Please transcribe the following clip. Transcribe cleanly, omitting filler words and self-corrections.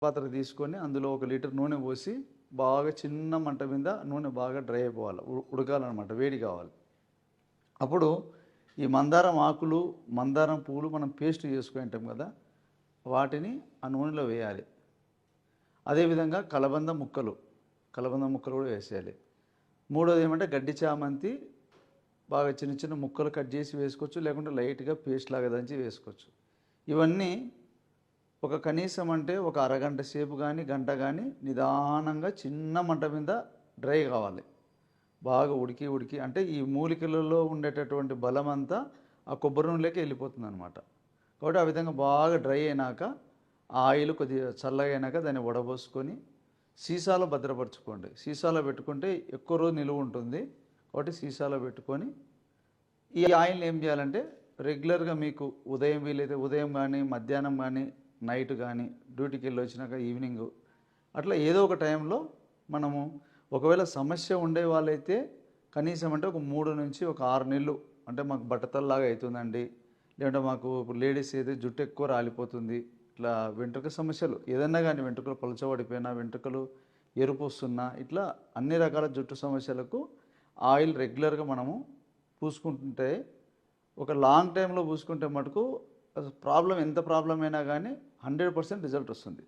పాత్ర తీసుకొని అందులో 1 లీటర్ నూనె పోసి బాగా చిన్న మంట మీద నూనె బాగా డ్రై అయిపోవాలి, ఉడకాలన్నమాట, వేడి కావాలి. అప్పుడు ఈ మందారం ఆకులు, మందారం పువ్వులు మనం పేస్ట్ చేసుకుని ఉంటాం కదా, వాటిని ఆ నూనెలో వేయాలి. అదేవిధంగా కలబంద ముక్కలు కూడా వేసేయాలి. మూడోది ఏమంటే గడ్డి చామంతి బాగా చిన్న చిన్న ముక్కలు కట్ చేసి వేసుకోవచ్చు, లేకుంటే లైట్గా పేస్ట్ లాగా దంచి వేసుకోవచ్చు. ఇవన్నీ ఒక కనీసం అంటే ఒక అరగంట సేపు కానీ గంట కానీ నిదానంగా చిన్న మంట మీద డ్రై కావాలి. బాగా ఉడికి అంటే ఈ మూలికలలో ఉండేటటువంటి బలం అంతా ఆ కొబ్బరి నూనెలోకి వెళ్ళిపోతుంది అనమాట. కాబట్టి ఆ విధంగా బాగా డ్రై అయినాక ఆ ఆయిల్ కొద్దిగా చల్లగా అయినాక దాన్ని వడబోసుకొని సీసాలో భద్రపరచుకోండి. సీసాలో పెట్టుకుంటే ఎక్కువ రోజు నిలువ ఉంటుంది. కాబట్టి సీసాలో పెట్టుకొని ఈ ఆయిల్ని ఏం చేయాలంటే రెగ్యులర్గా మీకు ఉదయం వీలైతే ఉదయం కానీ, మధ్యాహ్నం కానీ, నైట్ కానీ, డ్యూటీకి వెళ్ళి వచ్చినాక ఈవినింగ్ అట్లా ఏదో ఒక టైంలో మనము ఒకవేళ సమస్య ఉండే వాళ్ళైతే కనీసం అంటే ఒక 3 నుంచి ఒక 6 నెలలు అంటే మాకు బట్టతల్లాగా అవుతుందండి, లేదంటే మాకు లేడీస్ అయితే జుట్టు ఎక్కువ రాలిపోతుంది, ఇట్లా వెంట్రుక సమస్యలు ఏదన్నా కానీ, వెంట్రుకలు పలచబడిపోయినా, వెంట్రుకలు ఎరుపు వస్తున్నా, ఇట్లా అన్ని రకాల జుట్టు సమస్యలకు ఆయిల్ రెగ్యులర్గా మనము పూసుకుంటుంటే ఒక లాంగ్ టైంలో పూసుకుంటే మటుకు ప్రాబ్లం ఎంత ప్రాబ్లం అయినా కానీ 100% రిజల్ట్ వస్తుంది.